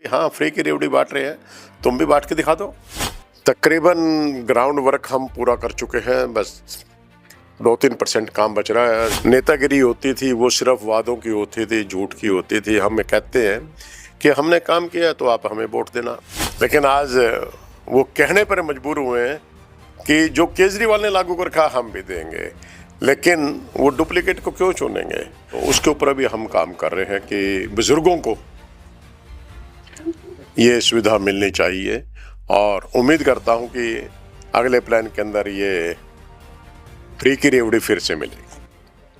हाँ, फ्री की रेवड़ी बाँट रहे हैं, तुम भी बाँट के दिखा दो। तकरीबन ग्राउंड वर्क हम पूरा कर चुके हैं, बस 2-3% काम बच रहा है। नेतागिरी होती थी, वो सिर्फ वादों की होती थी, झूठ की होती थी। हमें कहते हैं कि हमने काम किया तो आप हमें वोट देना। लेकिन आज वो कहने पर मजबूर हुए हैं कि जो केजरीवाल ने लागू कर रखा हम भी देंगे, लेकिन वो डुप्लीकेट को क्यों चुनेंगे? तो उसके ऊपर अभी हम काम कर रहे हैं कि बुजुर्गों को ये सुविधा मिलनी चाहिए और उम्मीद करता हूं कि अगले प्लान के अंदर ये फ्री की रेवड़ी फिर से मिलेगी।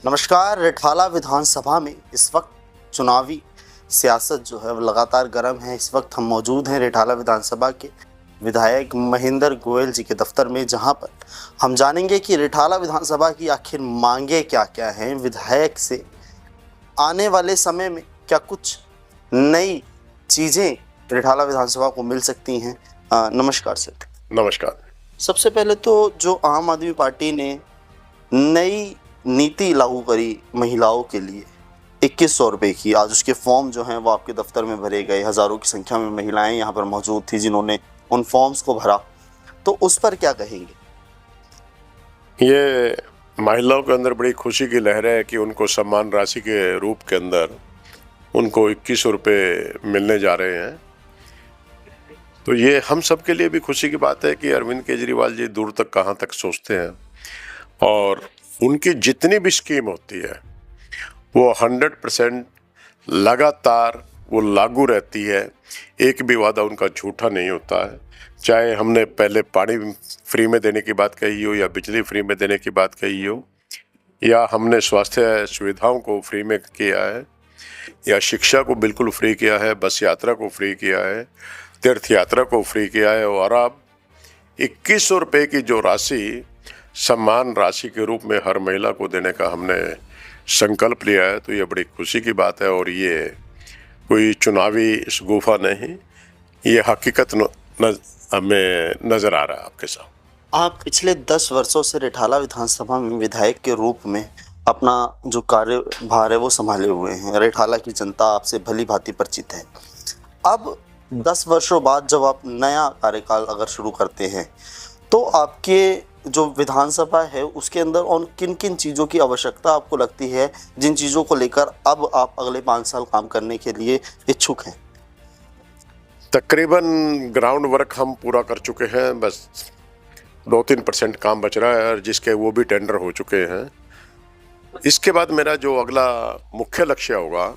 नमस्कार। रिठाला विधानसभा में इस वक्त चुनावी सियासत जो है वो लगातार गर्म है। इस वक्त हम मौजूद हैं रिठाला विधानसभा के विधायक महेंद्र गोयल जी के दफ्तर में, जहां पर हम जानेंगे कि रिठाला विधानसभा की आखिर मांगे क्या क्या हैं, विधायक से आने वाले समय में क्या कुछ नई चीज़ें रिठाला विधानसभा को मिल सकती हैं। नमस्कार सर। नमस्कार। सबसे पहले तो जो आम आदमी पार्टी ने नई नीति लागू करी महिलाओं के लिए 2100 रुपये की, आज उसके फॉर्म जो हैं वो आपके दफ्तर में भरे गए। हज़ारों की संख्या में महिलाएं यहाँ पर मौजूद थी जिन्होंने उन फॉर्म्स को भरा, तो उस पर क्या कहेंगे? ये महिलाओं के अंदर बड़ी खुशी की लहर है कि उनको सम्मान राशि के रूप के अंदर उनको 2100 रुपये मिलने जा रहे हैं। तो ये हम सब के लिए भी खुशी की बात है कि अरविंद केजरीवाल जी दूर तक कहाँ तक सोचते हैं और उनकी जितनी भी स्कीम होती है वो 100% लगातार वो लागू रहती है। एक भी वादा उनका झूठा नहीं होता है। चाहे हमने पहले पानी फ्री में देने की बात कही हो या बिजली फ्री में देने की बात कही हो, या हमने स्वास्थ्य सुविधाओं को फ्री में किया है, या शिक्षा को बिल्कुल फ्री किया है, बस यात्रा को फ्री किया है, तीर्थ यात्रा को फ्री किया है, और अब 2100 रुपये की जो राशि सम्मान राशि के रूप में हर महिला को देने का हमने संकल्प लिया है, तो ये बड़ी खुशी की बात है। और ये कोई चुनावी शगुफा नहीं, ये हकीकत हमें नज़र आ रहा है आपके साथ। आप पिछले 10 वर्षों से रिठाला विधानसभा में विधायक के रूप में अपना जो कार्यभार है वो संभाले हुए हैं। रिठाला की जनता आपसे भली भांति परिचित है। अब 10 वर्षों बाद जब आप नया कार्यकाल अगर शुरू करते हैं तो आपके जो विधानसभा है उसके अंदर और किन किन चीज़ों की आवश्यकता आपको लगती है, जिन चीज़ों को लेकर अब आप अगले 5 साल काम करने के लिए इच्छुक हैं? तकरीबन ग्राउंड वर्क हम पूरा कर चुके हैं, बस 2-3% काम बच रहा है, और जिसके वो भी टेंडर हो चुके हैं। इसके बाद मेरा जो अगला मुख्य लक्ष्य होगा,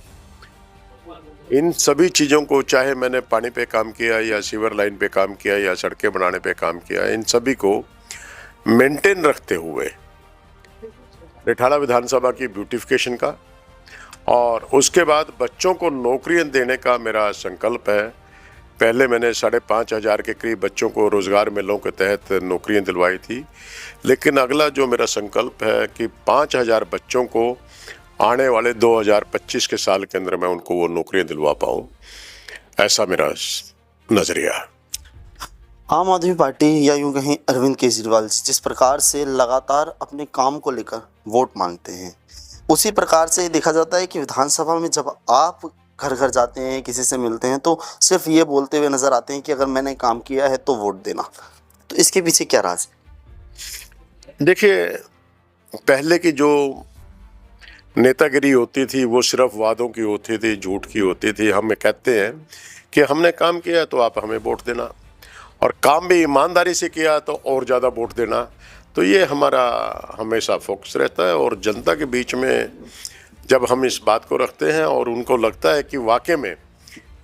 इन सभी चीज़ों को, चाहे मैंने पानी पे काम किया या सीवर लाइन पे काम किया या सड़कें बनाने पे काम किया, इन सभी को मेंटेन रखते हुए रिठाला विधानसभा की ब्यूटिफिकेशन का, और उसके बाद बच्चों को नौकरियां देने का मेरा संकल्प है। पहले मैंने 5,500 के करीब बच्चों को रोज़गार मेलों के तहत नौकरियां दिलवाई थी, लेकिन अगला जो मेरा संकल्प है कि 5,000 बच्चों को आने वाले 2025 के साल के अंदर मैं उनको वो नौकरियां दिलवा पाऊँ, ऐसा मेरा नज़रिया है। आम आदमी पार्टी या यूं कहें अरविंद केजरीवाल जिस प्रकार से लगातार अपने काम को लेकर वोट मांगते हैं, उसी प्रकार से देखा जाता है कि विधानसभा में जब आप घर घर जाते हैं, किसी से मिलते हैं, तो सिर्फ ये बोलते हुए नजर आते हैं कि अगर मैंने काम किया है तो वोट देना। तो इसके पीछे क्या राज है? देखिए, पहले की जो नेतागिरी होती थी वो सिर्फ वादों की होती थी, झूठ की होती थी। हमें कहते हैं कि हमने काम किया तो आप हमें वोट देना, और काम भी ईमानदारी से किया तो और ज़्यादा वोट देना। तो ये हमारा हमेशा फोकस रहता है, और जनता के बीच में जब हम इस बात को रखते हैं और उनको लगता है कि वाकई में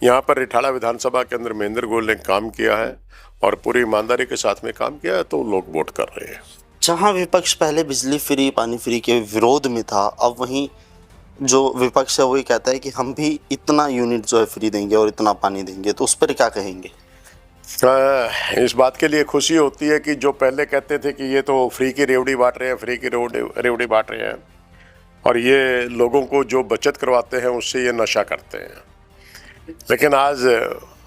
यहाँ पर रिठाला विधानसभा के अंदर महेंद्र गोयल ने काम किया है और पूरी ईमानदारी के साथ में काम किया है, तो लोग वोट कर रहे हैं। जहां विपक्ष पहले बिजली फ्री, पानी फ्री के विरोध में था, अब वहीं जो विपक्ष है वही कहता है कि हम भी इतना यूनिट जो है फ्री देंगे और इतना पानी देंगे, तो उस पर क्या कहेंगे? इस बात के लिए खुशी होती है कि जो पहले कहते थे कि ये तो फ्री की रेवड़ी बांट रहे हैं, फ्री की रेवड़ी बांट रहे हैं, और ये लोगों को जो बचत करवाते हैं उससे ये नशा करते हैं, लेकिन आज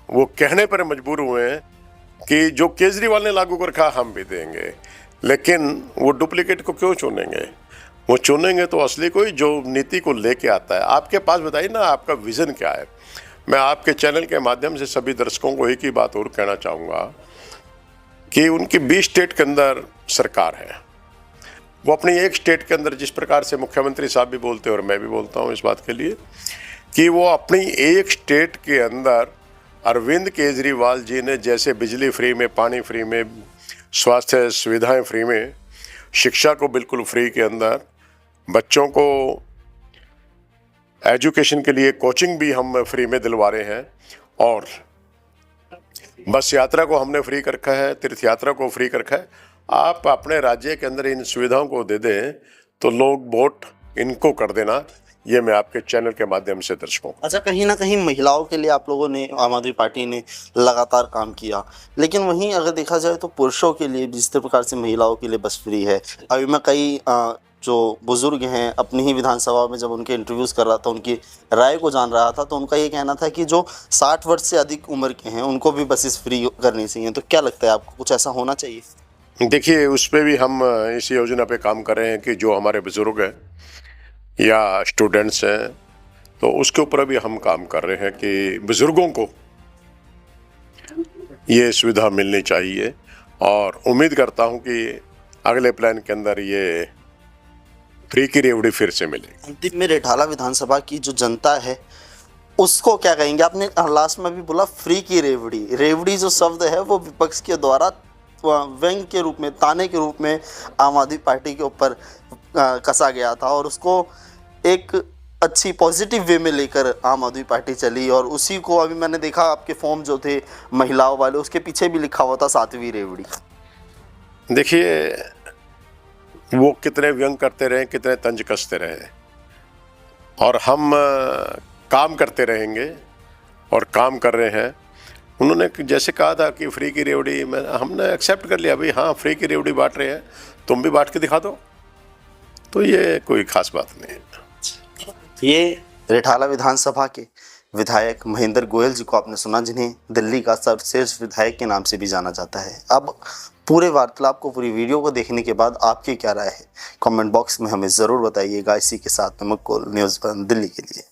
वो कहने पर मजबूर हुए हैं कि जो केजरीवाल ने लागू कर रखा हम भी देंगे, लेकिन वो डुप्लीकेट को क्यों चुनेंगे? वो चुनेंगे तो असली कोई जो नीति को लेके आता है। आपके पास बताइए ना, आपका विज़न क्या है? मैं आपके चैनल के माध्यम से सभी दर्शकों को एक ही बात और कहना चाहूँगा कि उनकी 20 स्टेट के अंदर सरकार है। वो अपनी एक स्टेट के अंदर जिस प्रकार से मुख्यमंत्री साहब भी बोलते हैं और मैं भी बोलता हूँ इस बात के लिए कि वो अपनी एक स्टेट के अंदर अरविंद केजरीवाल जी ने जैसे बिजली फ्री में, पानी फ्री में, स्वास्थ्य सुविधाएं फ्री में, शिक्षा को बिल्कुल फ्री के अंदर, बच्चों को एजुकेशन के लिए कोचिंग भी हम फ्री में दिलवा रहे हैं और बस यात्रा को हमने फ्री कर रखा है, तीर्थ यात्रा को फ्री कर रखा है। आप अपने राज्य के अंदर इन सुविधाओं को दे दें तो लोग वोट इनको कर देना, ये मैं आपके चैनल के माध्यम से दर्शकों। अच्छा, कहीं ना कहीं महिलाओं के लिए आप लोगों ने, आम आदमी पार्टी ने लगातार काम किया, लेकिन वहीं अगर देखा जाए तो पुरुषों के लिए जिस प्रकार से महिलाओं के लिए बस फ्री है। अभी मैं कई जो बुजुर्ग हैं अपनी ही विधानसभा में जब उनके इंटरव्यूज़ कर रहा था, उनकी राय को जान रहा था, तो उनका ये कहना था कि जो 60 वर्ष से अधिक उम्र के हैं उनको भी बसेस फ्री करनी चाहिए। तो क्या लगता है आपको, कुछ ऐसा होना चाहिए? देखिए, उस पर भी हम इस योजना पे काम कर रहे हैं कि जो हमारे बुजुर्ग हैं या स्टूडेंट्स हैं, तो उसके ऊपर भी हम काम कर रहे हैं कि बुजुर्गों को ये सुविधा मिलनी चाहिए और उम्मीद करता हूं कि अगले प्लान के अंदर ये फ्री की रेवड़ी फिर से मिलेगी। अंतिम में रिठाला विधानसभा की जो जनता है उसको क्या कहेंगे? आपने लास्ट में भी बोला फ्री की रेवड़ी, रेवड़ी जो शब्द है वो विपक्ष के द्वारा व्यंग के रूप में, ताने के रूप में आम आदमी पार्टी के ऊपर कसा गया था और उसको एक अच्छी पॉजिटिव वे में लेकर आम आदमी पार्टी चली और उसी को अभी मैंने देखा आपके फॉर्म जो थे महिलाओं वाले, उसके पीछे भी लिखा हुआ था 7वीं रेवड़ी। देखिए, वो कितने व्यंग करते रहे, कितने तंज कसते रहे और हम काम करते रहेंगे और काम कर रहे हैं। उन्होंने जैसे कहा था कि फ्री की रेवड़ी, हमने एक्सेप्ट कर लिया, भाई हाँ फ्री की रेवड़ी बांट रहे हैं, तुम भी बांट के दिखा दो, तो ये कोई खास बात नहीं है। ये रिठाला विधानसभा के विधायक महेंद्र गोयल जी को आपने सुना, जिन्हें दिल्ली का सर्वश्रेष्ठ विधायक के नाम से भी जाना जाता है। अब पूरे वार्तालाप को, पूरी वीडियो को देखने के बाद आपकी क्या राय है, कमेंट बॉक्स में हमें ज़रूर बताइएगा। इसी के साथ में मुकुल, न्यूज़ 1 दिल्ली के लिए।